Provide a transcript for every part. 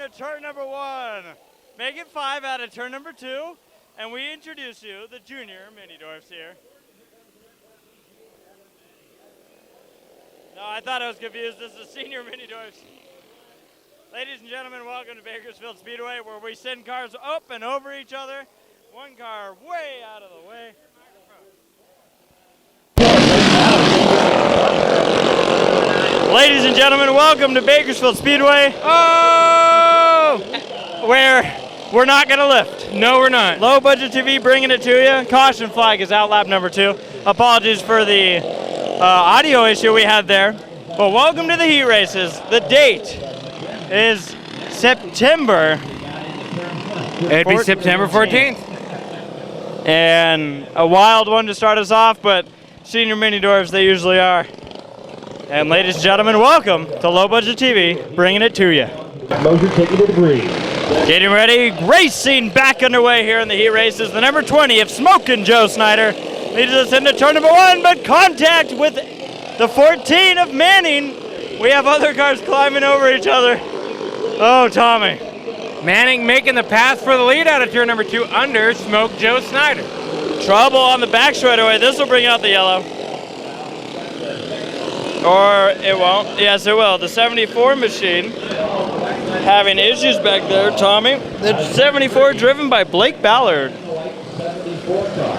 into turn number 1. Make it 5 out of turn number 2, and we introduce you the Junior Mini Dwarfs here. No, I thought I was confused. This is the Senior Mini Dwarfs. Ladies and gentlemen, welcome to Bakersfield Speedway, where we send cars up and over each other. One car way out of the way. Ladies and gentlemen, welcome to Bakersfield Speedway. Oh! Where we're not going to lift. No, we're not. Low budget TV bringing it to you. Caution flag is out lap number 2. Apologies for the audio issue we had there. But welcome to the heat races. The date is September. It'd be September 14th. And a wild one to start us off, but Senior Mini Dwarfs, they usually are. And ladies and gentlemen, welcome to Low Budget TV, bringing it to you. Motor taking to the breeze. Getting ready, racing back underway here in the heat races. The number 20 of Smokin' Joe Snyder leads us into turn number 1, but contact with the 14 of Manning. We have other cars climbing over each other. Oh, Tommy. Manning making the pass for the lead out of turn number 2 under Smoke Joe Snyder. Trouble on the back straightaway. This will bring out the yellow. Or it won't. Yes, it will. The 74 machine having issues back there, Tommy. The 74 driven by Blake Ballard.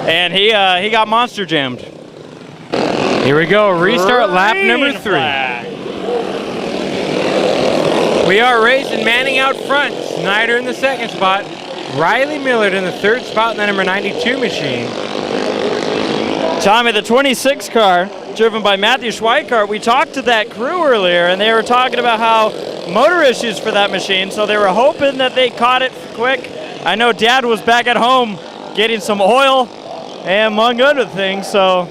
And he got monster jammed. Here we go. Restart lap number 3. Flag. We are racing Manning out front. Snyder in the 2nd spot. Riley Millard in the 3rd spot in the number 92 machine. Tommy, the 26 car, driven by Matthew Schweikart. We talked to that crew earlier, and they were talking about how motor issues for that machine, so they were hoping that they caught it quick. I know Dad was back at home getting some oil, and among other things, so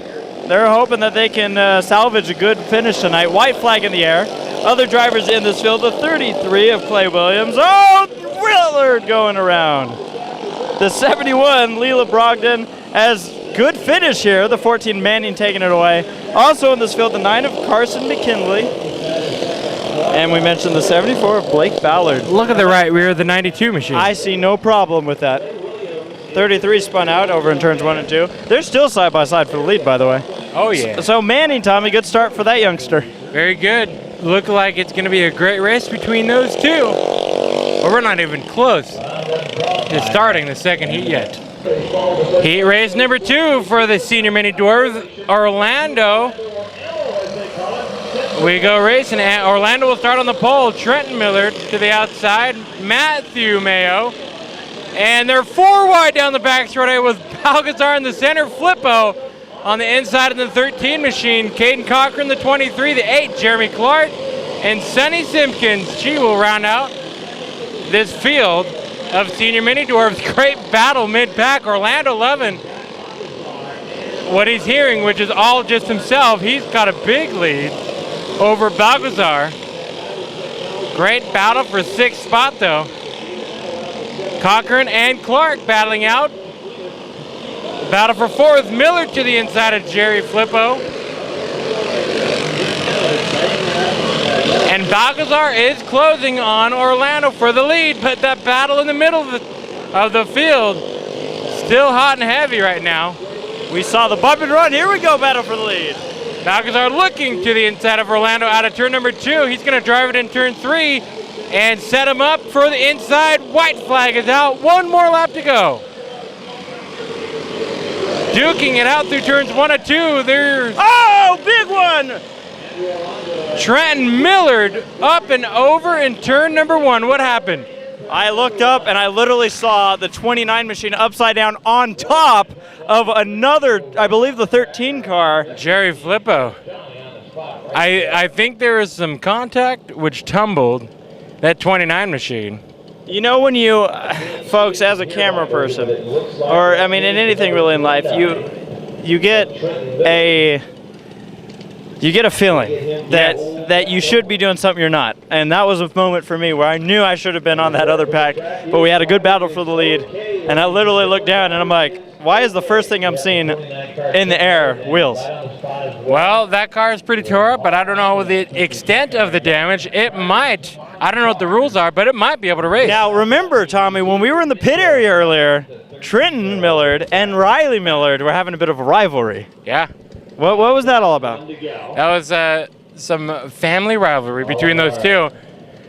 they're hoping that they can salvage a good finish tonight. White flag in the air. Other drivers in this field, the 33 of Clay Williams. Oh, Willard going around. The 71, Leela Brogdon, as good finish here. The 14 Manning taking it away. Also in this field, the 9 of Carson McKinley. And we mentioned the 74 of Blake Ballard. Look at the right rear of the 92 machine. I see no problem with that. 33 spun out over in turns 1 and 2. They're still side by side for the lead, by the way. Oh, yeah. So Manning, Tommy, good start for that youngster. Very good. Look like it's going to be a great race between those two. But we're not even close to starting the 2nd heat yet. Heat race number 2 for the Senior Mini Dwarfs, Orlando. We go racing. Orlando will start on the pole. Trenton Millard to the outside. Matthew Mayo. And they're 4 wide down the back straightaway with Balgazar in the center. Flippo on the inside of the 13 machine. Caden Cochran, the 23, the 8, Jeremy Clark. And Sonny Simpkins. She will round out this field of Senior Mini Dwarfs. Great battle mid-pack. Orlando loving what he's hearing, which is all just himself. He's got a big lead over Balgazar. Great battle for 6th spot, though. Cochran and Clark battling out. Battle for 4th. Miller to the inside of Jerry Flippo. And Balgazar is closing on Orlando for the lead, but that battle in the middle of the field, still hot and heavy right now. We saw the bump and run. Here we go, battle for the lead. Balgazar looking to the inside of Orlando out of turn number 2. He's going to drive it in turn 3 and set him up for the inside. White flag is out. 1 more lap to go. Duking it out through turns 1 and 2. There's big one! Trenton Millard up and over in turn number 1. What happened? I looked up and I literally saw the 29 machine upside down on top of another, I believe the 13 car. Jerry Flippo. I think there was some contact which tumbled that 29 machine. You know, when you, folks, as a camera person, or I mean in anything really in life, you get a feeling that you should be doing something you're not. And that was a moment for me where I knew I should have been on that other pack, but we had a good battle for the lead. And I literally looked down and I'm like, why is the first thing I'm seeing in the air wheels? Well, that car is pretty tore up, but I don't know the extent of the damage. It might I don't know what the rules are, but it might be able to race. Now, remember, Tommy, when we were in the pit area earlier, Trenton Millard and Riley Millard were having a bit of a rivalry. Yeah. What was that all about? That was some family rivalry between those two.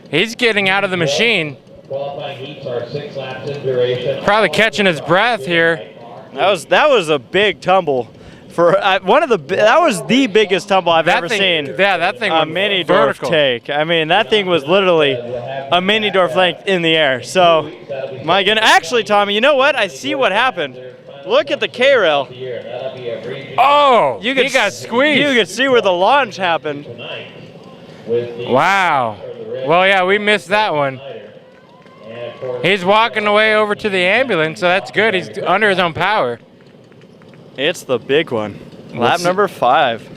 He's getting out of the machine. Qualifying heats are 6 laps in duration. Probably catching his breath here. That was a big tumble. For that was the biggest tumble I've ever seen. Yeah, that thing a was mini Dwarf vertical. take. I mean, that thing was literally a mini Dwarf length in the air. So, my goodness. Actually, Tommy, you know what? I see what happened. Look at the K-rail. Oh, he got squeezed. You could see where the launch happened. Wow. Well, yeah, we missed that one. He's walking away over to the ambulance, so that's good. He's under his own power. It's the big one. Lap number 5.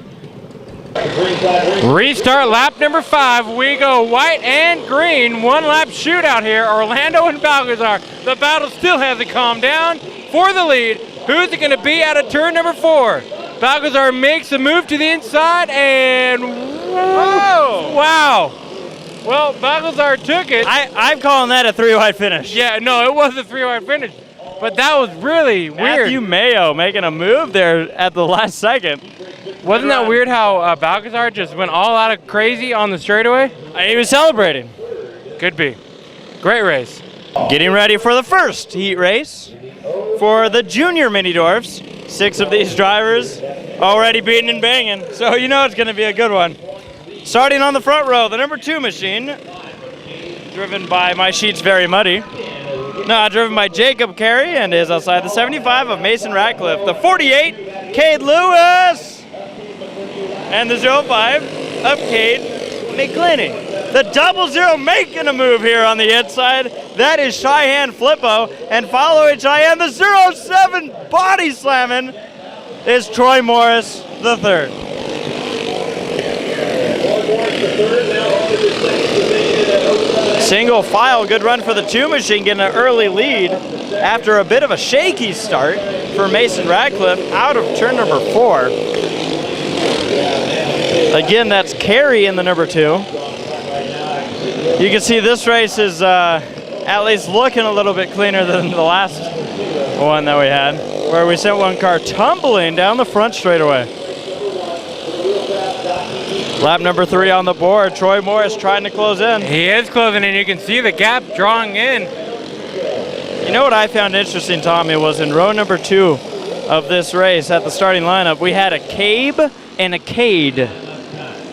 Restart lap number 5. We go white and green. 1 lap shootout here. Orlando and Balgazar. The battle still hasn't calmed down for the lead. Who's it going to be out of turn number 4? Balgazar makes a move to the inside and whoa! Wow. Well, Balgazar took it. I'm calling that a 3-wide finish. Yeah, no, it was a 3-wide finish. But that was really weird. Matthew Mayo making a move there at the last second. Wasn't that weird how Balgazar just went all out of crazy on the straightaway? He was celebrating. Could be. Great race. Getting ready for the first heat race for the Junior Mini Dwarfs. 6 of these drivers already beating and banging, so you know it's going to be a good one. Starting on the front row, the number 2 machine, driven by my sheet's very muddy. No, driven by Jacob Carey and is outside the 75 of Mason Ratcliffe. The 48, Cade Lewis. And the 05 of Cade McClinney. The 00 making a move here on the inside. That is Cheyenne Flippo. And following Cheyenne, the 07 body slamming is Troy Morris, the 3rd. Single file, good run for the 2 machine, getting an early lead after a bit of a shaky start for Mason Ratcliffe out of turn number 4. Again, that's Carey in the number 2. You can see this race is at least looking a little bit cleaner than the last one that we had, where we sent one car tumbling down the front straightaway. Lap number 3 on the board. Troy Morris trying to close in. He is closing in. You can see the gap drawing in. You know what I found interesting, Tommy, was in row number 2 of this race at the starting lineup, we had a Cabe and a Cade.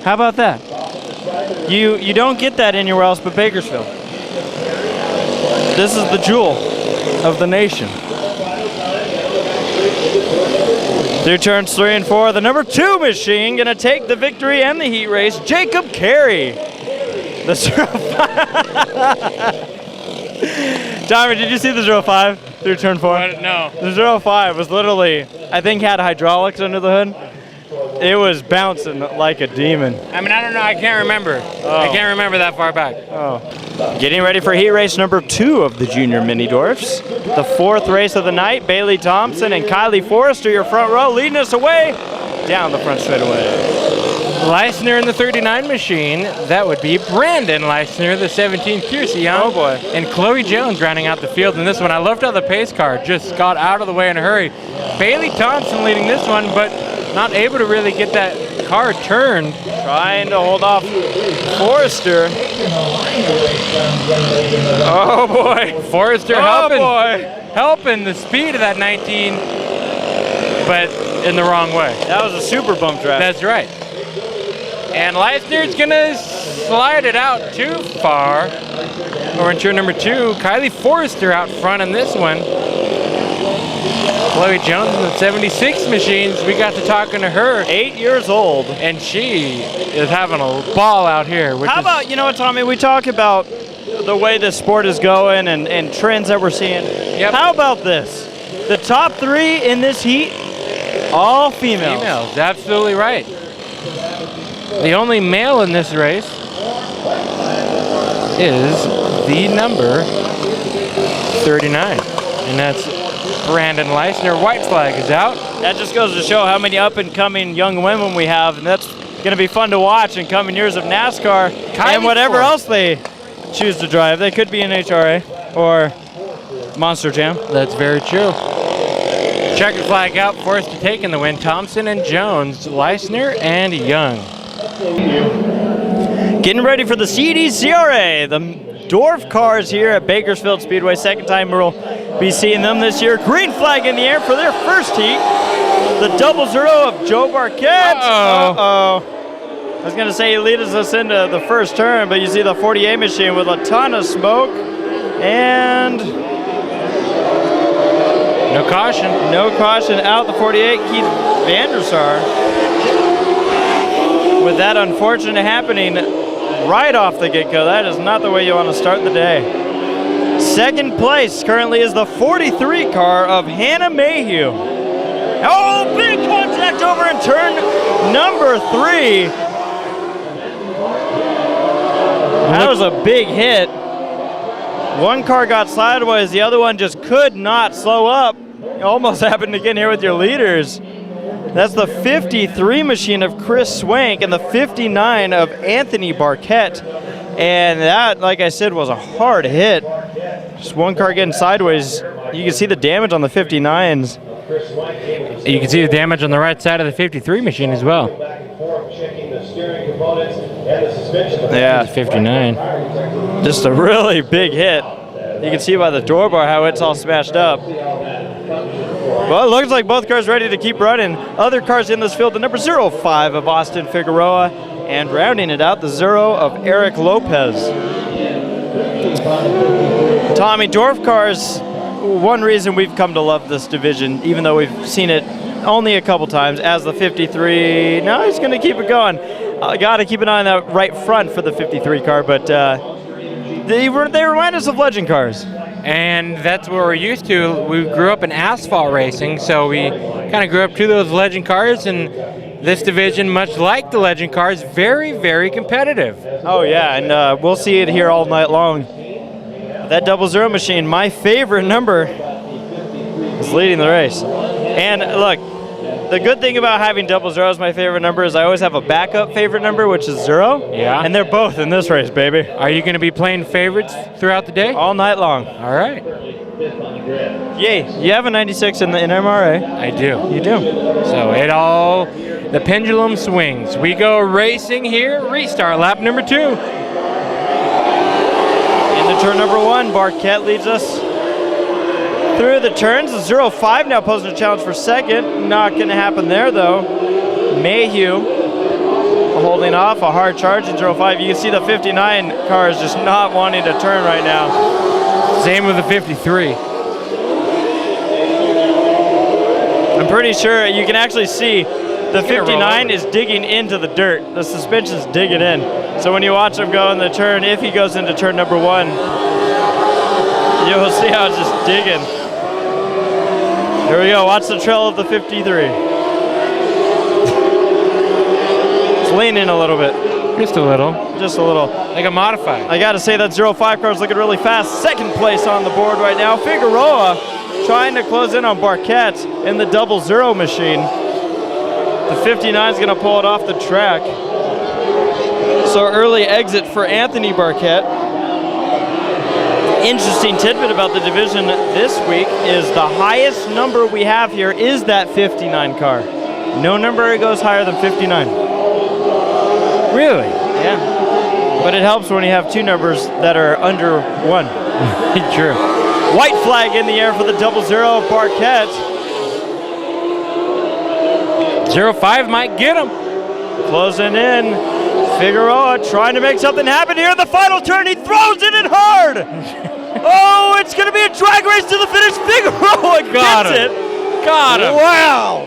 How about that? You don't get that anywhere else but Bakersfield. This is the jewel of the nation. Through turns 3 and 4, the number 2 machine gonna take the victory and the heat race, Jacob Carey. The 05. Tommy, did you see the 05 through turn 4? No. The 05 was literally, I think, had hydraulics under the hood. It was bouncing like a demon. I mean, I don't know. I can't remember. I can't remember that far back. Getting ready for heat race number 2 of the Junior Mini Dwarfs. The 4th race of the night. Bailey Thompson and Kylie Forrester, your front row, leading us away down the front straightaway. Leisner in the 39 machine. That would be Brandon Leisner, the 17 Kiersey Young. Oh boy. And Chloe Jones rounding out the field in this one. I loved how the pace car just got out of the way in a hurry. Bailey Thompson leading this one, but not able to really get that car turned. Trying to hold off Forrester. Oh boy. Forrester helping. Helping the speed of that 19, but in the wrong way. That was a super bump track. That's right. And Leisner's gonna slide it out too far. Over in turn number 2, Kylie Forrester out front in this one. Chloe Jones in the 76 machines, we got to talking to her. 8 years old. And she is having a ball out here. How about, you know what, Tommy, we talk about the way this sport is going and trends that we're seeing. Yep. How about this? The top 3 in this heat, all females. Females, absolutely right. The only male in this race is the number 39. And that's Brandon Leisner. White flag is out. That just goes to show how many up-and-coming young women we have, and that's going to be fun to watch in coming years of NASCAR and whatever else they choose to drive. They could be in HRA or Monster Jam. That's very true. Checkered flag out for us to take in the win. Thompson and Jones, Leisner and Young. Getting ready for the CDCRA. The Dwarf cars here at Bakersfield Speedway. Second time we'll be seeing them this year. Green flag in the air for their first heat. The 00 of Joe Barquette. Uh-oh. I was going to say he leads us into the first turn, but you see the 48 machine with a ton of smoke. And no caution. No caution out the 48, Keith Vandersar. With that unfortunate happening right off the get-go, that is not the way you want to start the day. Second place currently is the 43 car of Hannah Mayhew. Oh, big contact over in turn number 3. That was a big hit. One car got sideways, the other one just could not slow up. It almost happened again here with your leaders. That's the 53 machine of Chris Swank and the 59 of Anthony Barquette. And that, like I said, was a hard hit. Just one car getting sideways. You can see the damage on the 59s. You can see the damage on the right side of the 53 machine as well. Yeah, 59. Just a really big hit. You can see by the door bar how it's all smashed up. Well, it looks like both cars ready to keep running. Other cars in this field, the number 05 of Austin Figueroa, and rounding it out, the 0 of Eric Lopez. Tommy, Dwarf cars, one reason we've come to love this division, even though we've seen it only a couple times, as the 53. Now he's going to keep it going. Got to keep an eye on that right front for the 53 car, but they remind us of legend cars. And that's what we're used to. We grew up in asphalt racing, so we kind of grew up to those legend cars, and this division, much like the legend cars, very, very competitive. Oh yeah, and we'll see it here all night long. That 00 machine, my favorite number, is leading the race. And look, the good thing about having 00 as my favorite number is I always have a backup favorite number, which is 0. Yeah. And they're both in this race, baby. Are you going to be playing favorites throughout the day? All night long. All right. Yay. You have a 96 in the NMRA. I do. You do. So the pendulum swings. We go racing here. Restart lap number 2. Into turn number 1, Barquette leads us through the turns. The 05 now posing a challenge for second. Not going to happen there, though. Mayhew holding off a hard charge in 05. You can see the 59 car is just not wanting to turn right now. Same with the 53. I'm pretty sure you can actually see the 59 is digging into the dirt. The suspension's digging in. So when you watch him go in the turn, if he goes into turn number 1, you'll see how it's just digging. Here we go, watch the trail of the 53. It's leaning a little bit. Just a little. Just a little. Like a modified. I gotta say that 05 car is looking really fast. Second place on the board right now. Figueroa trying to close in on Barquette in the 00 machine. The 59 is gonna pull it off the track. So early exit for Anthony Barquette. Interesting tidbit about the division this week is the highest number we have here is that 59 car. No number goes higher than 59. Really? Yeah. But it helps when you have two numbers that are under 1. True. White flag in the air for the 00 Barquette. 05 might get him. Closing in. Figueroa trying to make something happen here in the final turn. He throws it in hard. Oh, it's going to be a drag race to the finish. Figueroa gets it. Got him. Wow.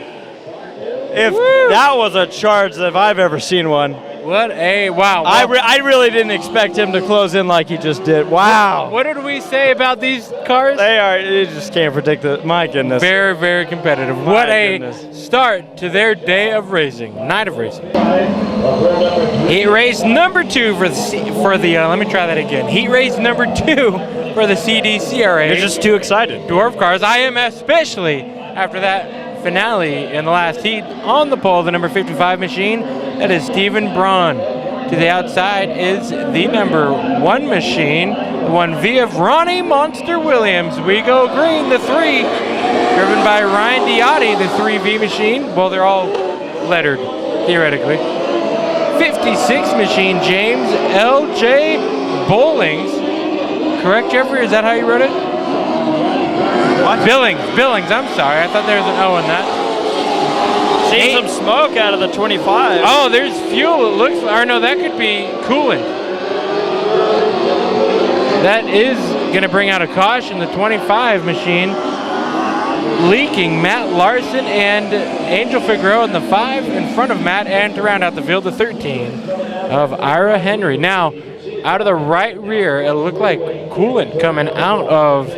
If that was a charge if I've ever seen one. What a wow. I really didn't expect him to close in like he just did. Wow. What did we say about these cars? They are, you just can't predict it. My goodness. Very, very competitive. What a start to their day of racing, night of racing. Heat race number 2 let me try that again. Heat race number 2 for the CDCRA. You're just too excited. Dwarf cars. I am, especially after that finale in the last heat on the pole, the number 55 machine. That is Stephen Braun. to the outside is the number 1 machine, the 1V of Ronnie Monster Williams. We go green, the 3, driven by Ryan Diotti, the 3V machine. Well, they're all lettered, theoretically. 56 machine, James L.J. Bowlings. Correct, Jeffrey? Is that how you wrote it? What? Billings, I'm sorry. I thought there was an O in that. Seeing some smoke out of the 25. Oh, there's fuel, it looks, or no, that could be coolant. That is gonna bring out a caution, the 25 machine. Leaking, Matt Larson and Angel Figueroa in the 5 in front of Matt, and to round out the field, the 13 of Ira Henry. Now, out of the right rear, it looked like coolant coming out of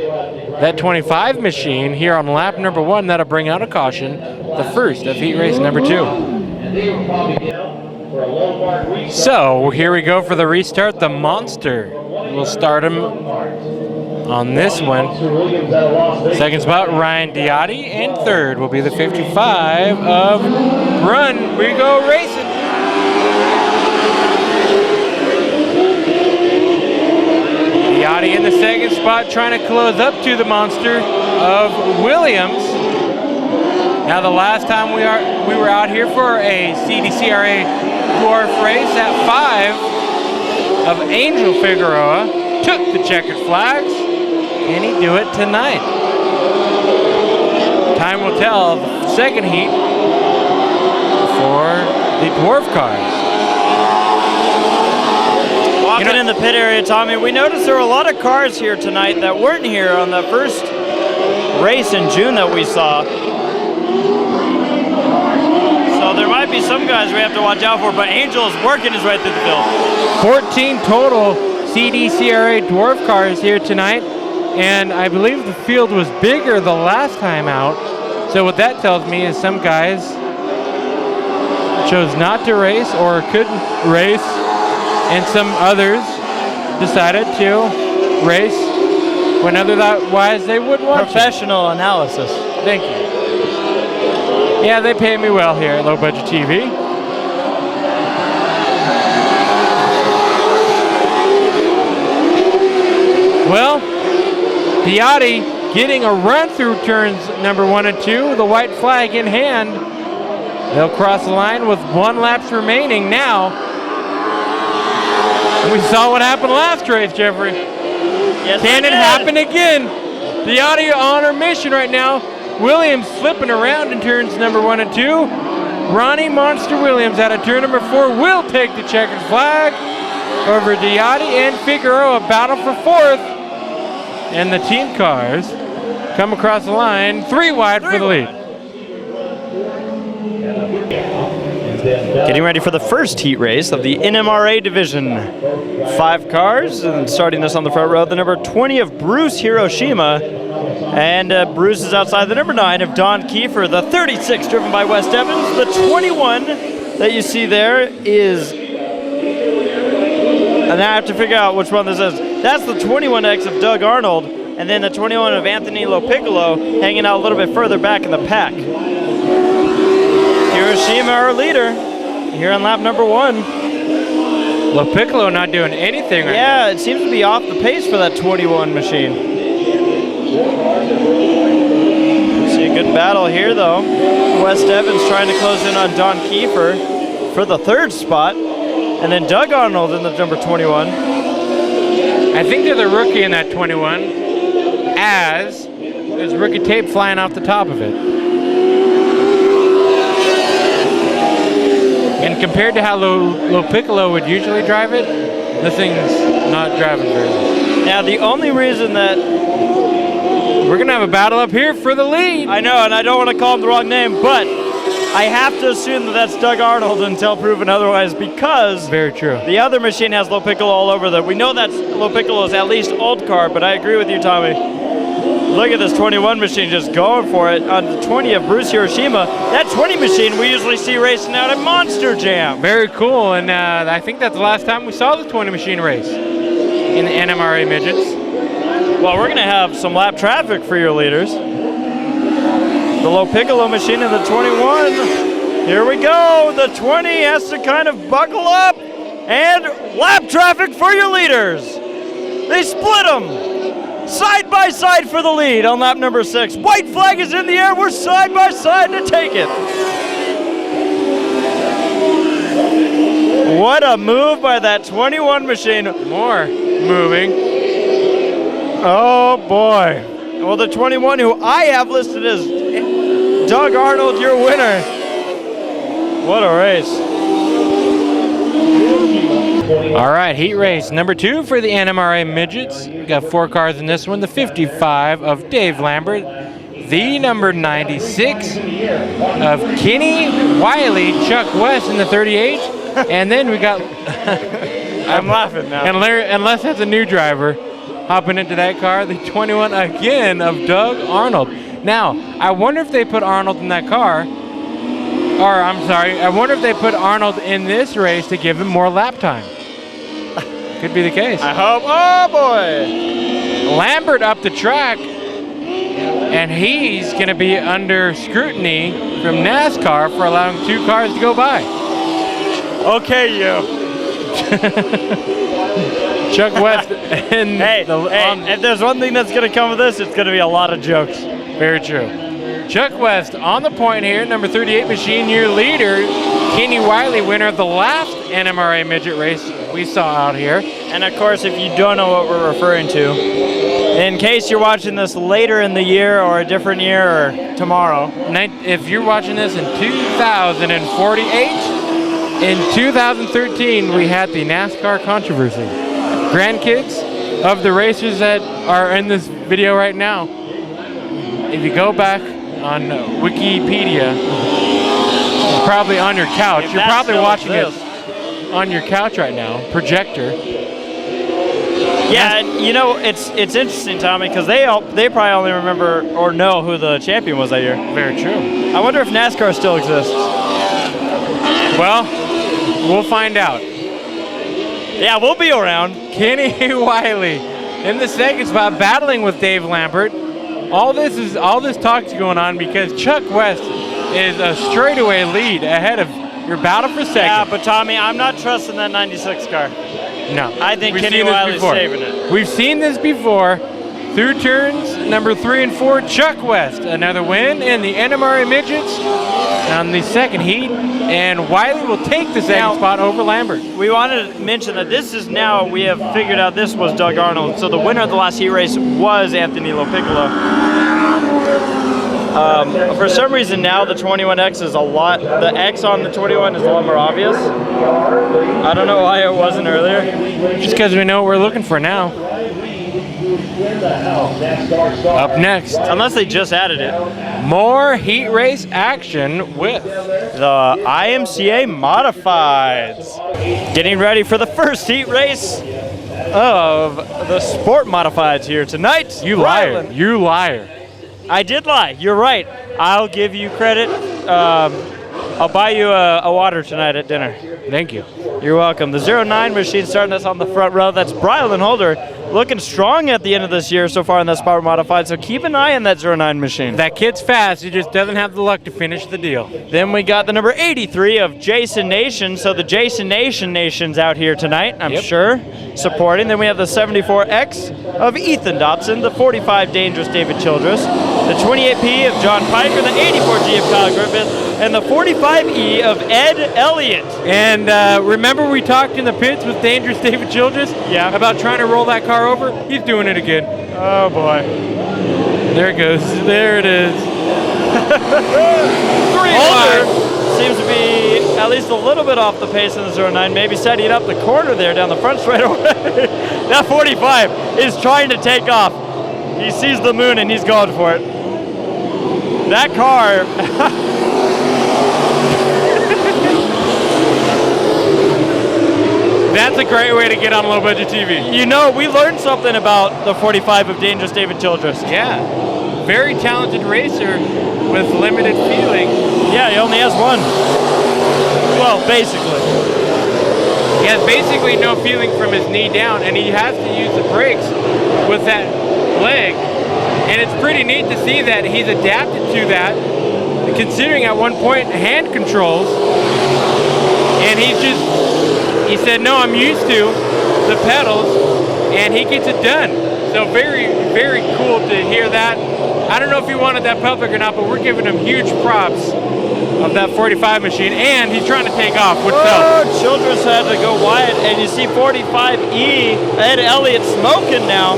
that 25 machine here on lap number 1. That'll bring out a caution, the first of heat race number 2. So here we go for the restart. The Monster will start him on this one. Second spot, Ryan Diotti, and third will be the 55 of Run. We go racing. Diotti in the second spot, trying to close up to the Monster of Williams. Now, the last time we were out here for a CDCRA Dwarf race at 5 of Angel Figueroa took the checkered flags. Can he do it tonight? Time will tell. The second heat for the Dwarf cars. Walking in the pit area, Tommy, we noticed there were a lot of cars here tonight that weren't here on the first race in June that we saw. So there might be some guys we have to watch out for, but Angel's working his way through the field. 14 total CDCRA Dwarf cars here tonight, and I believe the field was bigger the last time out. So what that tells me is some guys chose not to race or couldn't race, and some others decided to race when otherwise they wouldn't want to. Professional analysis. Thank you. Yeah, they pay me well here at Low Budget TV. Well, Diotti getting a run through turns number 1 and 2, the white flag in hand. They'll cross the line with 1 lap remaining now. We saw what happened last race, Jeffrey. Yes, Can it happen again? Diotti on her mission right now. Williams flipping around in turns number 1 and 2. Ronnie Monster Williams out of turn number 4 will take the checkered flag over Diotti and Figueroa. Battle for 4th. And the team cars come across the line 3 wide for the lead. Getting ready for the first heat race of the NMRA division. 5 cars, and starting this on the front row, the number 20 of Bruce Hiroshima. And Bruce is outside the number 9 of Don Kiefer, the 36 driven by West Evans. The 21 that you see there is, and I have to figure out which one this is. That's the 21X of Doug Arnold, and then the 21 of Anthony Lopiccolo hanging out a little bit further back in the pack. Hiroshima, our leader, here on lap number 1. Lopiccolo not doing anything right now. Yeah, it seems to be off the pace for that 21 machine. See a good battle here, though. West Evans trying to close in on Don Kiefer for the 3rd spot, and then Doug Arnold in the number 21. I think they're the rookie in that 21, as there's rookie tape flying off the top of it. And compared to how Lopiccolo would usually drive it, this thing's not driving very well. Now, the only reason that we're going to have a battle up here for the lead. I know, and I don't want to call him the wrong name, but I have to assume that that's Doug Arnold until proven otherwise, because very true. The other machine has Lopiccolo all over that. We know that's Lopiccolo's at least old car, but I agree with you, Tommy. Look at this 21 machine just going for it on the 20 of Bruce Hiroshima. That 20 machine we usually see racing out at Monster Jam. Very cool, and I think that's the last time we saw the 20 machine race in the NMRA Midgets. Well, we're going to have some lap traffic for your leaders. The Lopiccolo machine in the 21. Here we go. The 20 has to kind of buckle up. And lap traffic for your leaders. They split them side by side for the lead on lap number 6. White flag is in the air. We're side by side to take it. What a move by that 21 machine. More moving. Oh boy. Well, the 21 who I have listed as Doug Arnold, your winner. What a race. All right, heat race number 2 for the NMRA Midgets. We got 4 cars in this one. The 55 of Dave Lambert. The number 96 of Kenny Wiley, Chuck West in the 38. And then we got... I'm laughing now. And unless that's a new driver hopping into that car, the 21 again of Doug Arnold. Now, I wonder if they put Arnold in that car. Or, I'm sorry, I wonder if they put Arnold in this race to give him more lap time. Could be the case. I hope. Oh, boy. Lambert up the track, and he's going to be under scrutiny from NASCAR for allowing 2 cars to go by. Okay, you. Chuck West and if there's one thing that's going to come with this, it's going to be a lot of jokes. Very true. Chuck West on the point here, number 38 machine, your leader. Kenny Wiley, winner of the last NMRA midget race we saw out here. And of course, if you don't know what we're referring to, in case you're watching this later in the year or a different year or tomorrow. If you're watching this in 2048, in 2013, we had the NASCAR controversy. Grandkids of the racers that are in this video right now, if you go back on Wikipedia, probably on your couch. You're probably watching it on your couch right now, projector. Yeah, and you know, it's interesting, Tommy, because they probably only remember or know who the champion was that year. Very true. I wonder if NASCAR still exists. Well, we'll find out. Yeah, we'll be around. Kenny Wiley in the second spot, battling with Dave Lambert. All this talk's going on because Chuck West is a straightaway lead ahead of your battle for second. Yeah, but Tommy, I'm not trusting that 96 car. No. I think Kenny Wiley's saving it. We've seen this before. Through turns number 3 and 4, Chuck West, another win in the NMRA Midgets on the second heat, and Wiley will take the second spot over Lambert. We wanted to mention that this is now, we have figured out this was Doug Arnold, so the winner of the last heat race was Anthony Lopiccolo. For some reason now the 21X is the X on the 21 is a lot more obvious. I don't know why it wasn't earlier. Just because we know what we're looking for now. Up next, unless they just added it, more heat race action with the IMCA Modifieds. Getting ready for the first heat race of the Sport Modifieds here tonight. You liar. You liar. I did lie. You're right. I'll give you credit. I'll buy you a water tonight at dinner. Thank you. You're welcome. The 09 machine starting us on the front row. That's Brylan Holder, looking strong at the end of this year so far in that Sport Modified, so keep an eye on that 09 machine. That kid's fast. He just doesn't have the luck to finish the deal. Then we got the number 83 of Jason Nation, so the Jason Nation's out here tonight, I'm sure, supporting. Then we have the 74X of Ethan Dobson, the 45 Dangerous David Childress, the 28P of John Piker, the 84G of Kyle Griffith, and the 45E of Ed Elliott. And remember we talked in the pits with Dangerous David Childress about trying to roll that car over? He's doing it again. Oh boy. There it goes. There it is. 3 Holder seems to be at least a little bit off the pace in the 09, maybe setting up the corner there down the front straightaway. That 45 is trying to take off. He sees the moon and he's going for it. That car... That's a great way to get on low budget TV. You know, we learned something about the 45 of Dangerous David Childress. Yeah. Very talented racer with limited feeling. Yeah, he only has one. Well, basically. He has basically no feeling from his knee down, and he has to use the brakes with that leg. And it's pretty neat to see that he's adapted to that, considering at one point hand controls, and he's just he said, no, I'm used to the pedals, and he gets it done. So very, very cool to hear that. I don't know if he wanted that public or not, but we're giving him huge props of that 45 machine, and he's trying to take off. Oh, Childress had to go wide, and you see 45E, Ed Elliott smoking now.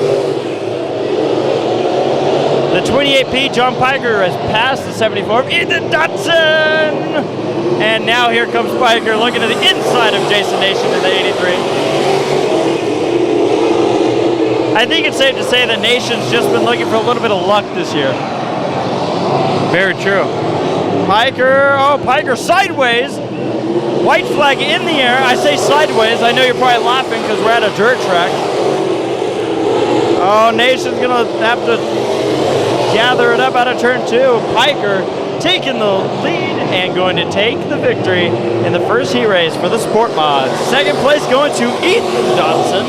The 28P, John Piker, has passed the 74. Ethan Dotson! And now here comes Piker looking at the inside of Jason Nation in the 83. I think it's safe to say that Nation's just been looking for a little bit of luck this year. Very true. Piker, oh, Piker sideways. White flag in the air. I say sideways. I know you're probably laughing because we're at a dirt track. Oh, Nation's going to have to gather it up out of turn 2. Piker taking the lead and going to take the victory in the first heat race for the Sport Mods. Second place going to Ethan Dotson.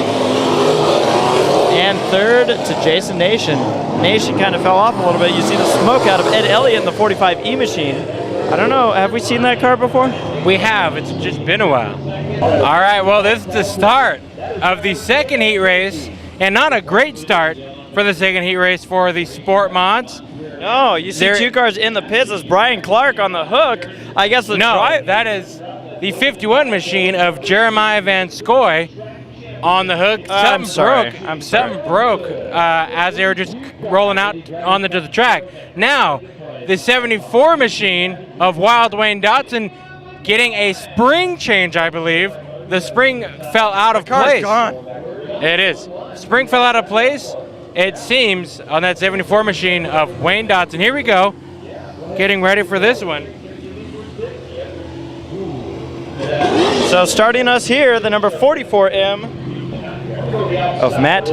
And third to Jason Nation. Nation kind of fell off a little bit. You see the smoke out of Ed Elliott in the 45E machine. I don't know, have we seen that car before? We have, it's just been a while. All right, well, this is the start of the second heat race, and not a great start for the second heat race for the Sport Mods. No, you see two cars in the pits. As Brian Clark on the hook. I guess the that is the 51 machine of Jeremiah Van Scoy on the hook. Something broke as they were just rolling out onto the track. Now, the 74 machine of Wild Wayne Dotson getting a spring change, I believe. The spring fell out of place. Gone. It is. Spring fell out of place, it seems, on that 74 machine of Wayne Dotson. Here we go, getting ready for this one. So starting us here, the number 44M of Matt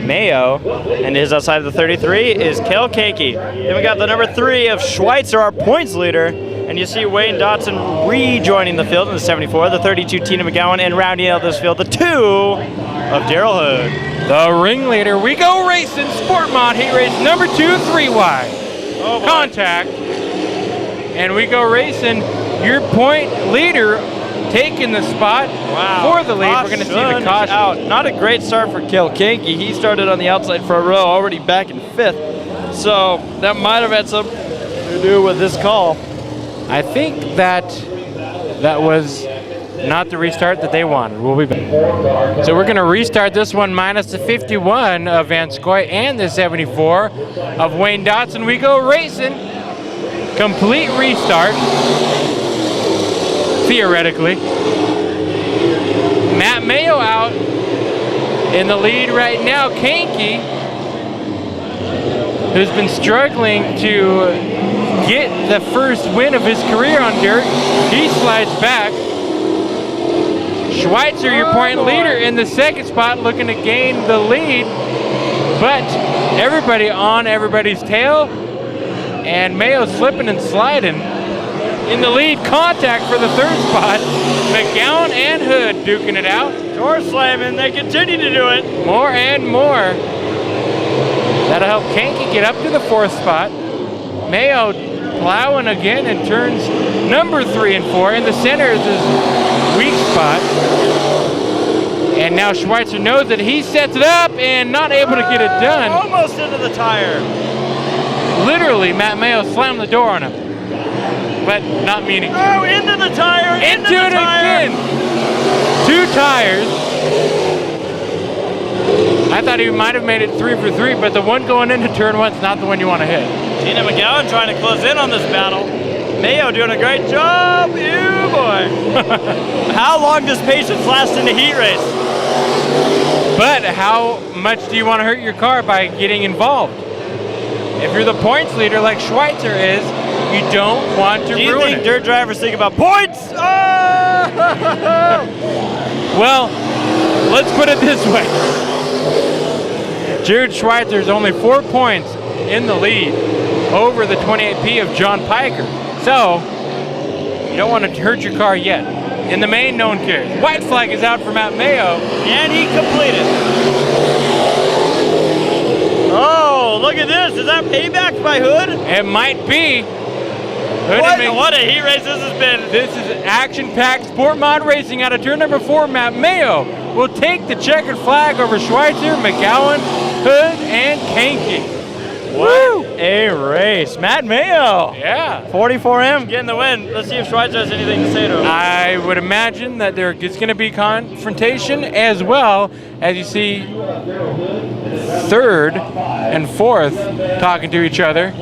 Mayo, and his outside of the 33 is Kel Kanky. Then we got the number 3 of Schweitzer, our points leader, and you see Wayne Dotson rejoining the field in the 74, the 32 Tina McGowan, and rounding out this field, the 2 of Daryl Hood. The ringleader. We go racing, Sport Mod heat race number 2, 3 wide. Oh, contact. And we go racing, your point leader taking the spot for the lead. We're going to see the caution. Out. Not a great start for Kel Kanky. He started on the outside for a row, already back in 5th. So that might have had something to do with this call. I think that was not the restart that they wanted. We'll be back. So we're going to restart this one minus the 51 of Van Scoy and the 74 of Wayne Dotson. We go racing. Complete restart. Theoretically. Matt Mayo out in the lead right now. Kanky, who's been struggling to get the first win of his career on dirt, he slides back. Schweitzer, your point leader, in the second spot, looking to gain the lead, but everybody on everybody's tail, and Mayo slipping and sliding. In the lead, contact for the third spot. McGowan and Hood duking it out. Door slamming, they continue to do it. More and more. That'll help Kanky get up to the 4th spot. Mayo plowing again in turns number 3 and 4. In the center is his weak spot. And now Schweitzer knows that he sets it up and not able to get it done. Almost into the tire. Literally, Matt Mayo slammed the door on him. But not meaning to. Oh, into the tire! Into it again! 2 tires. I thought he might have made it 3 for 3, but the one going into turn 1's not the one you want to hit. Tina McGowan trying to close in on this battle. Mayo doing a great job. Ew, boy. How long does patience last in a heat race? But how much do you want to hurt your car by getting involved? If you're the points leader like Schweitzer is, you don't want to ruin it. Do you think dirt drivers think about points? Oh! Well, let's put it this way. Jared Schweitzer is only 4 points in the lead over the 28P of John Piker. So, you don't want to hurt your car yet. In the main, no one cares. White flag is out for Matt Mayo. And he completed. Oh, look at this. Is that payback by Hood? It might be. What a heat race this has been. This is action-packed sport mod racing out of turn number 4. Matt Mayo will take the checkered flag over Schweitzer, McGowan, Hood, and Kanke. What a race. Matt Mayo. Yeah. 44M getting the win. Let's see if Schweitzer has anything to say to him. I would imagine that there is going to be confrontation as well, as you see third and fourth talking to each other.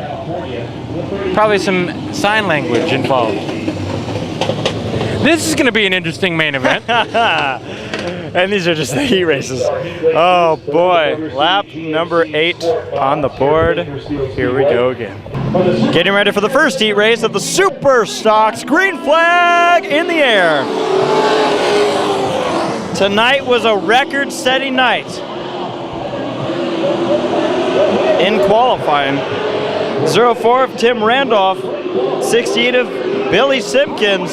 Probably some sign language involved. This is going to be an interesting main event. And these are just the heat races. Oh boy, lap number 8 on the board. Here we go again. Getting ready for the first heat race of the Super Stocks. Green flag in the air. Tonight was a record-setting night in qualifying. 04 of Tim Randolph, 16 of Billy Simpkins.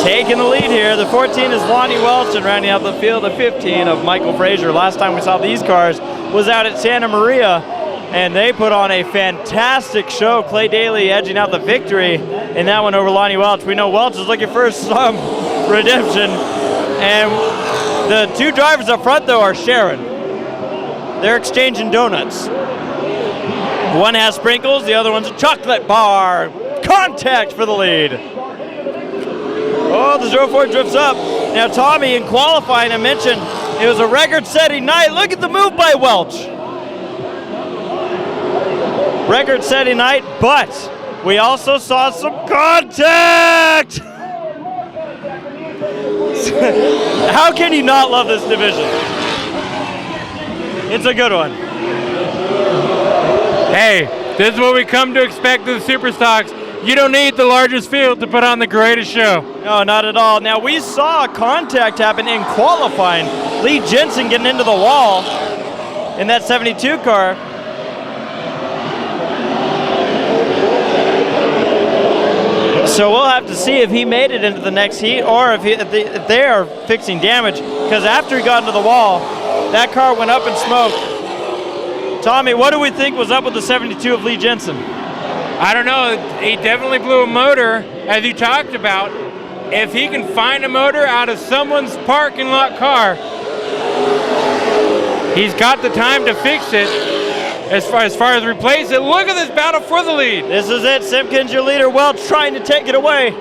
Taking the lead here. The 14 is Lonnie Welch, and rounding out the field, the 15 of Michael Frazier. Last time we saw these cars was out at Santa Maria, and they put on a fantastic show. Clay Daly edging out the victory in that one over Lonnie Welch. We know Welch is looking for some redemption, and the two drivers up front, though, are sharing. They're exchanging donuts. One has sprinkles, the other one's a chocolate bar. Contact for the lead. Oh, the 04 drifts up. Now Tommy in qualifying, I mentioned it was a record-setting night. Look at the move by Welch. Record-setting night, but we also saw some contact. How can you not love this division? It's a good one. Hey, this is what we come to expect of the Super Stocks. You don't need the largest field to put on the greatest show. No, not at all. Now, we saw contact happen in qualifying. Lee Jensen getting into the wall in that 72 car. So we'll have to see if he made it into the next heat or if they are fixing damage. Because after he got into the wall, that car went up in smoke. Tommy, what do we think was up with the 72 of Lee Jensen? I don't know. He definitely blew a motor, as you talked about. If he can find a motor out of someone's parking lot car, he's got the time to fix it. As far as replace it, look at this battle for the lead. This is it. Simpkins, your leader. Welch trying to take it away.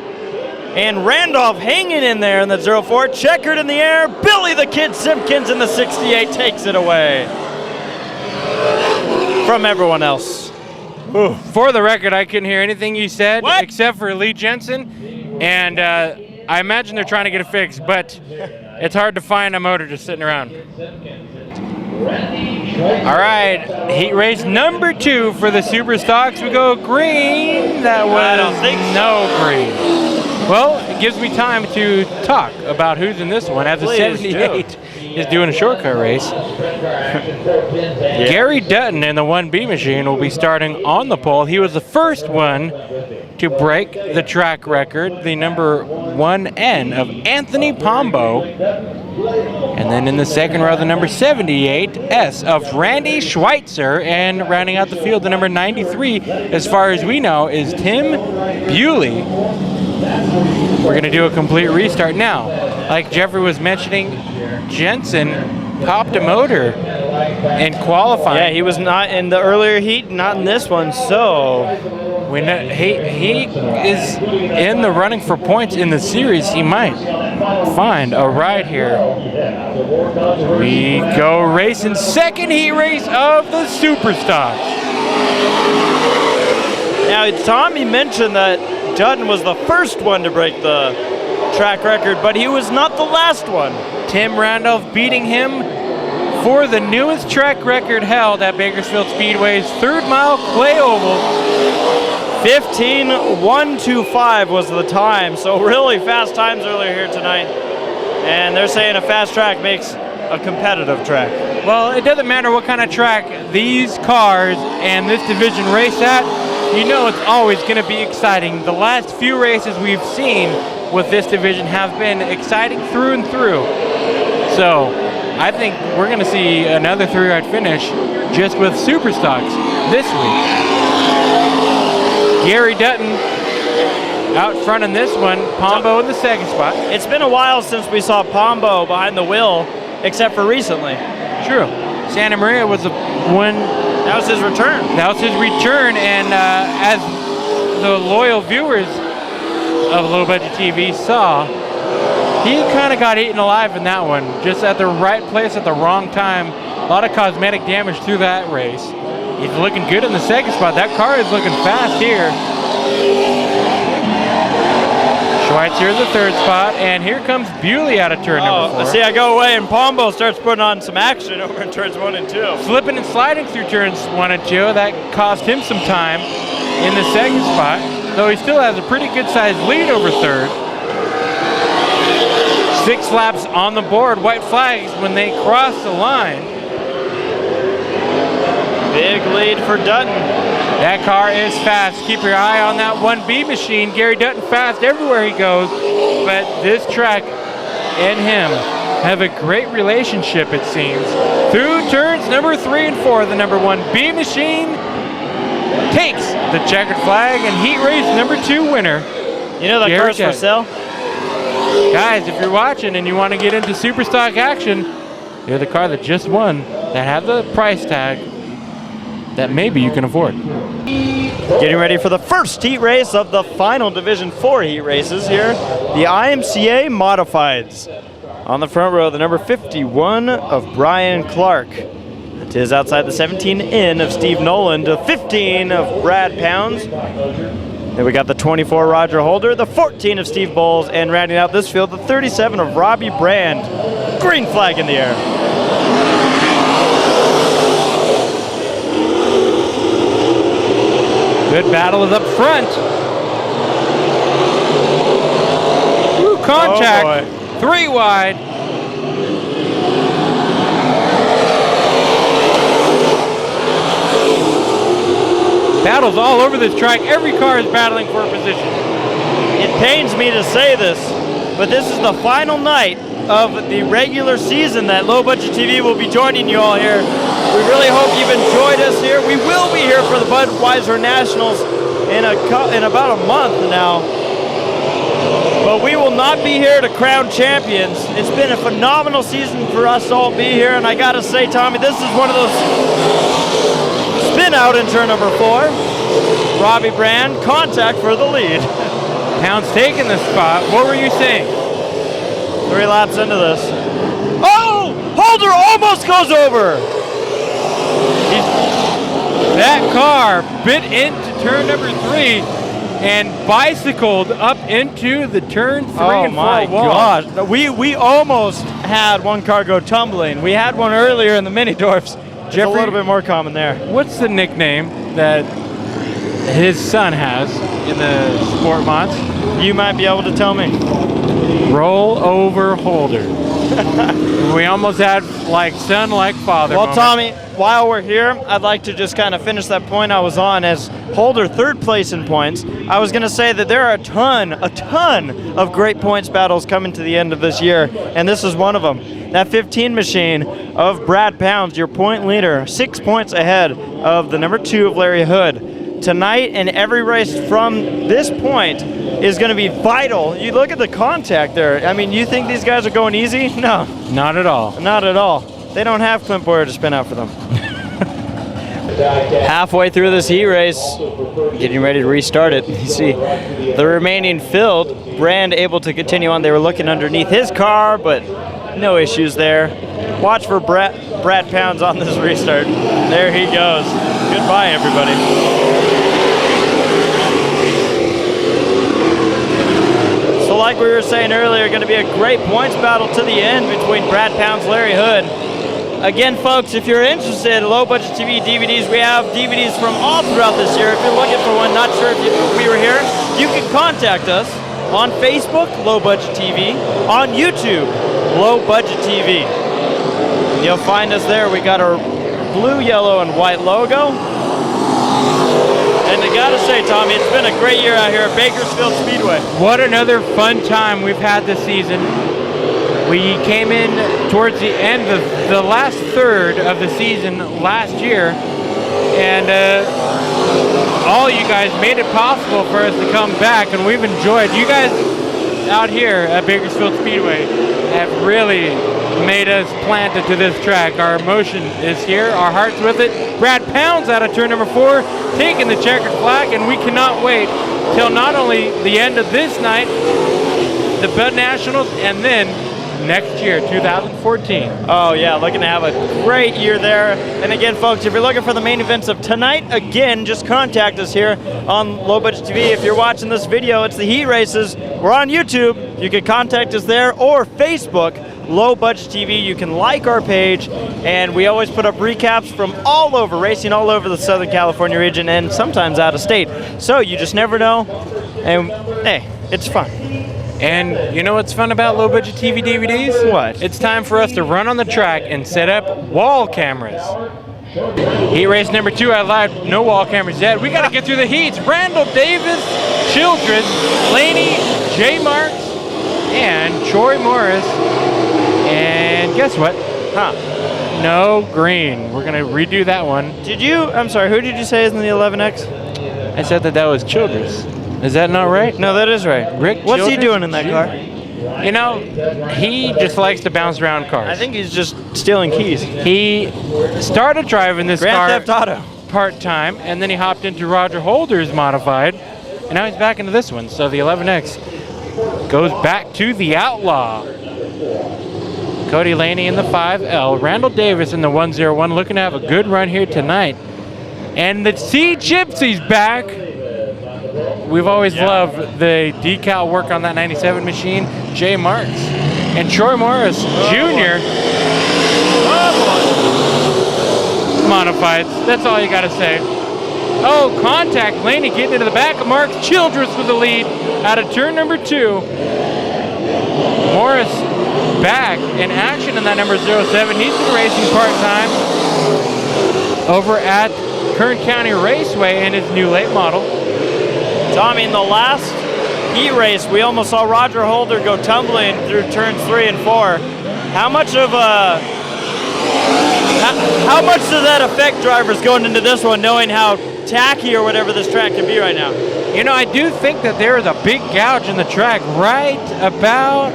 And Randolph hanging in there in the 04. Checkered in the air. Billy the Kid Simpkins in the 68 takes it away from everyone else. Ooh. For the record, I couldn't hear anything you said except for Lee Jensen, and I imagine they're trying to get it fixed, but it's hard to find a motor just sitting around. All right, heat race number 2 for the Super Stocks. We go green. That was no green. Well, it gives me time to talk about who's in this one, as the 78 is doing a shortcut race. Gary Dutton in the 1B machine will be starting on the pole. He was the first one to break the track record, the number 1N of Anthony Pombo. And then in the second row, the number 78S of Randy Schweitzer. And rounding out the field, the number 93, as far as we know, is Tim Bewley. We're going to do a complete restart now. Like Jeffrey was mentioning, Jensen popped a motor in qualifying. Yeah, he was not in the earlier heat, not in this one, so we know he is in the running for points in the series. He might find a ride here. We go racing, second heat race of the Super Stocks. Now, Tommy mentioned that Dutton was the first one to break the track record, but he was not the last one. Tim Randolph beating him for the newest track record held at Bakersfield Speedway's 3rd mile clay oval. 15:125 was the time, so really fast times earlier here tonight. And they're saying a fast track makes a competitive track. Well, it doesn't matter what kind of track these cars and this division race at, you know it's always going to be exciting. The last few races we've seen with this division have been exciting through and through. So I think we're going to see another 3-ride finish just with Super Stocks this week. Gary Dutton out front in this one. Pombo in the second spot. It's been a while since we saw Pombo behind the wheel, except for recently. True. Santa Maria was the one. That was his return. That was his return, and as the loyal viewers of Low Budget TV saw, he kind of got eaten alive in that one, just at the right place at the wrong time. A lot of cosmetic damage through that race. He's looking good in the second spot. That car is looking fast here. Schweitzer in the third spot, and here comes Bewley out of turn number 4. See, I go away, and Pombo starts putting on some action over in turns 1 and 2. Slipping and sliding through turns 1 and 2. That cost him some time in the second spot, though he still has a pretty good-sized lead over third. 6 laps on the board, white flags when they cross the line. Big lead for Dutton. That car is fast. Keep your eye on that 1B machine. Gary Dutton fast everywhere he goes, but this track and him have a great relationship, it seems. Through turns number 3 and 4, the number 1B machine takes the checkered flag and heat race number 2 winner. You know that car's for sale? Guys, if you're watching and you want to get into super stock action, you're the car that just won, that have the price tag that maybe you can afford. Getting ready for the first heat race of the final Division 4 heat races here. The IMCA Modifieds. On the front row, the number 51 of Brian Clark. It is outside the 17 in of Steve Nolan, the 15 of Brad Pounds. Then we got the 24 Roger Holder, the 14 of Steve Bowles, and rounding out this field, the 37 of Robbie Brand. Green flag in the air. Good battle is up front. Ooh, contact. 3 wide. Battles all over this track. Every car is battling for a position. It pains me to say this, but this is the final night of the regular season that Low Budget TV will be joining you all here. We really hope you've enjoyed us here. We will be here for the Budweiser Nationals in about a month now. But we will not be here to crown champions. It's been a phenomenal season for us to all be here, and I gotta say, Tommy, this is one of those spin out in turn number 4. Robbie Brand, contact for the lead. Pounds taking the spot. What were you saying? 3 laps into this. Oh! Holder almost goes over! That car bit into turn number 3 and bicycled up into the turn 3 and 4 wall. Oh my gosh. We almost had one car go tumbling. We had one earlier in the mini dwarfs. It's a little bit more common there. What's the nickname that his son has in the sport mods? You might be able to tell me. Roll over Holder. We almost had like son, like father. Well, moment. Tommy, while we're here, I'd like to just kind of finish that point I was on as Holder 3rd place in points. I was going to say that there are a ton of great points battles coming to the end of this year, and this is one of them. That 15 machine of Brad Pounds, your point leader, 6 points ahead of the number 2 of Larry Hood. Tonight and every race from this point is going to be vital. You look at the contact there. I mean, you think these guys are going easy? No. Not at all. Not at all. They don't have Clint Boyer to spin out for them. Halfway through this heat race, getting ready to restart it. You see the remaining field, Brand able to continue on. They were looking underneath his car, but no issues there. Watch for Brad Pounds on this restart. There he goes. Goodbye, everybody. So like we were saying earlier, going to be a great points battle to the end between Brad Pounds, Larry Hood. Again, folks, if you're interested in Low Budget TV DVDs, we have DVDs from all throughout this year. If you're looking for one, not sure if we were here, you can contact us on Facebook, Low Budget TV, on YouTube, Low Budget TV. You'll find us there. We got our blue, yellow, and white logo. And I gotta say, Tommy, it's been a great year out here at Bakersfield Speedway. What another fun time we've had this season. We came in towards the end of the last third of the season last year, and all you guys made it possible for us to come back, and we've enjoyed. You guys out here at Bakersfield Speedway have really made us planted to this track. Our emotion is here, our heart's with it. Brad Pounds out of turn number 4, taking the checkered flag, and we cannot wait till not only the end of this night, the Bud Nationals, and then next year, 2014. Oh yeah, looking to have a great year there. And again, folks, if you're looking for the main events of tonight, again, just contact us here on Low Budget TV. If you're watching this video, it's the heat races. We're on YouTube. You can contact us there, or Facebook, Low Budget TV. You can like our page, and we always put up recaps from all over, racing all over the Southern California region, and sometimes out of state. So you just never know, and hey, it's fun. And you know what's fun about Low Budget TV DVDs? What? It's time for us to run on the track and set up wall cameras. Heat race number 2 out live, no wall cameras yet. We got to get through the heats. Randall Davis, Childress, Laney, J. Marks, and Troy Morris. And guess what? No green. We're going to redo that one. I'm sorry, who did you say is in the 11X? I said that was Childress. Is that not right? No, that is right. Rick What's he Childress doing in that Jr. car? You know, he just likes to bounce around cars. I think he's just stealing keys. He started driving this Grand car Theft Auto. part-time, and then he hopped into Roger Holder's modified, and now he's back into this one. So the 11X goes back to the Outlaw. Cody Laney in the 5L. Randall Davis in the 101, looking to have a good run here tonight. And the C Gypsy's back. We've always loved the decal work on that 97 machine. Jay Marks and Troy Morris Jr. Modified. That's all you got to say. Oh, contact. Laney getting into the back of Marks. Childress with the lead out of turn number 2. Morris back in action in that number 07. He's been racing part-time over at Kern County Raceway in his new late model. Tommy, in the last heat race, we almost saw Roger Holder go tumbling through turns 3 and 4. How much does that affect drivers going into this one, knowing how tacky or whatever this track can be right now? You know, I do think that there is a big gouge in the track right about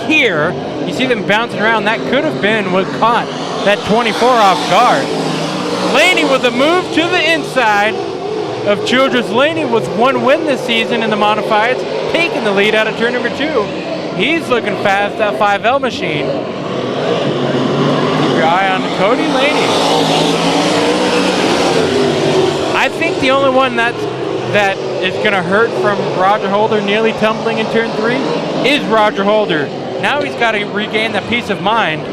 here. You see them bouncing around. That could have been what caught that 24 off guard. Laney with a move to the inside of Childress. Laney with 1 win this season in the modifieds, taking the lead out of turn number 2. He's looking fast, that 5L machine. Keep your eye on Cody Laney. I think the only one that is going to hurt from Roger Holder nearly tumbling in turn 3 is Roger Holder. Now he's got to regain that peace of mind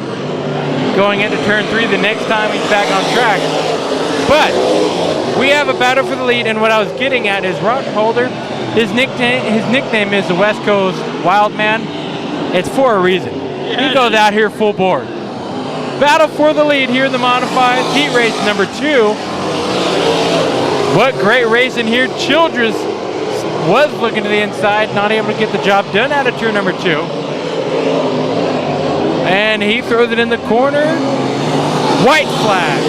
going into turn 3 the next time he's back on track. But we have a battle for the lead, and what I was getting at is Roger Holder, his nickname is the West Coast Wild Man. It's for a reason. He goes out here full bore. Battle for the lead here in the modified heat race number 2. What great racing here. Childress was looking to the inside, not able to get the job done out of turn number 2. And he throws it in the corner. White flag.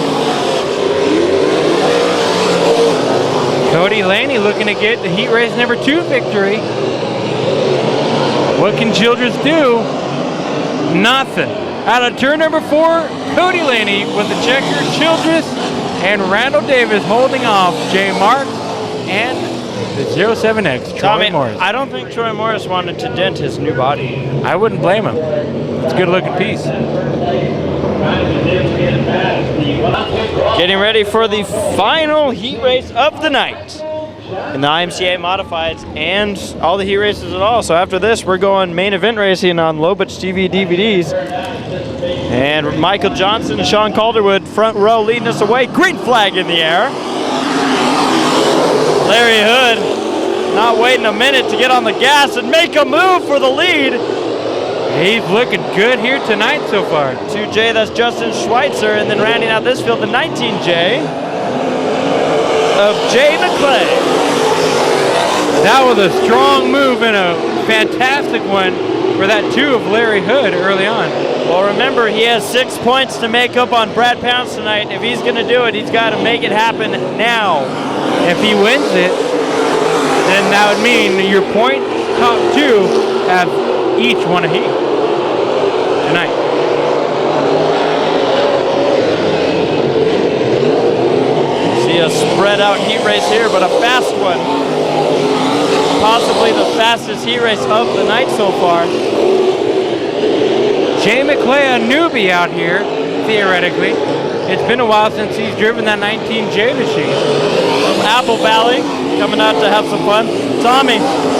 Cody Laney looking to get the heat race number 2 victory. What can Childress do? Nothing. Out of turn number 4, Cody Laney with the checker. Childress and Randall Davis holding off Jay Marks and the 07X, Troy Morris. I don't think Troy Morris wanted to dent his new body. I wouldn't blame him. It's a good looking piece. Getting ready for the final heat race of the night in the IMCA modifieds and all the heat races at all. So after this, we're going main event racing on Low Budget TV DVDs. And Michael Johnson and Sean Calderwood front row leading us away. Green flag in the air. Larry Hood not waiting a minute to get on the gas and make a move for the lead. He's looking good here tonight so far. 2J, that's Justin Schweitzer, and then rounding out this field, the 19J of Jay McClay. That was a strong move and a fantastic one for that 2 of Larry Hood early on. Well, remember, he has 6 points to make up on Brad Pounce tonight. If he's going to do it, he's got to make it happen now. If he wins it, then that would mean your point top 2 have each won a heat tonight. See a spread out heat race here, but a fast one. Possibly the fastest heat race of the night so far. Jay McClay, a newbie out here, theoretically. It's been a while since he's driven that 19J machine. From Apple Valley, coming out to have some fun. Tommy,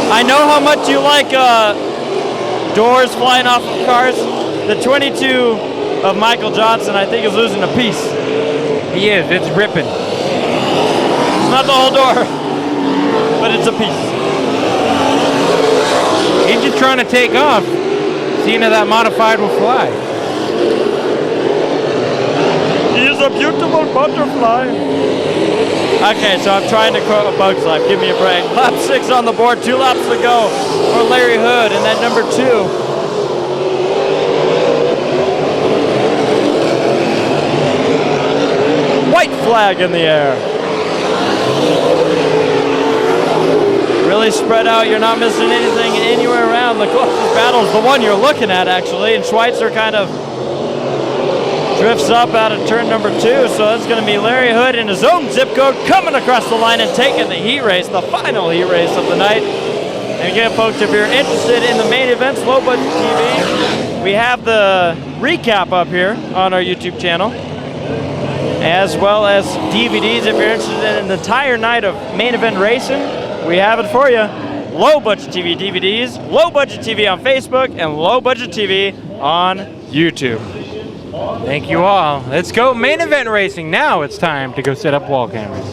I know how much you like doors flying off of cars. The 22 of Michael Johnson, I think, is losing a piece. He is, it's ripping. It's not the whole door, but it's a piece. He's just trying to take off, seeing how that modified will fly. He is a beautiful butterfly. Okay, so I'm trying to quote a Bug's Life. Give me a break. Lap 6 on the board, 2 laps to go for Larry Hood, and then number 2. White flag in the air. Really spread out. You're not missing anything anywhere around. The closest battle is the one you're looking at, actually. And Schweitzer kind of drifts up out of turn number 2. So that's going to be Larry Hood in his own zip code coming across the line and taking the heat race, the final heat race of the night. And again, folks, if you're interested in the main events, Low Budget TV, we have the recap up here on our YouTube channel, as well as DVDs. If you're interested in the entire night of main event racing, we have it for you. Low Budget TV DVDs, Low Budget TV on Facebook, and Low Budget TV on YouTube. Thank you all. Let's go main event racing. Now it's time to go set up wall cameras.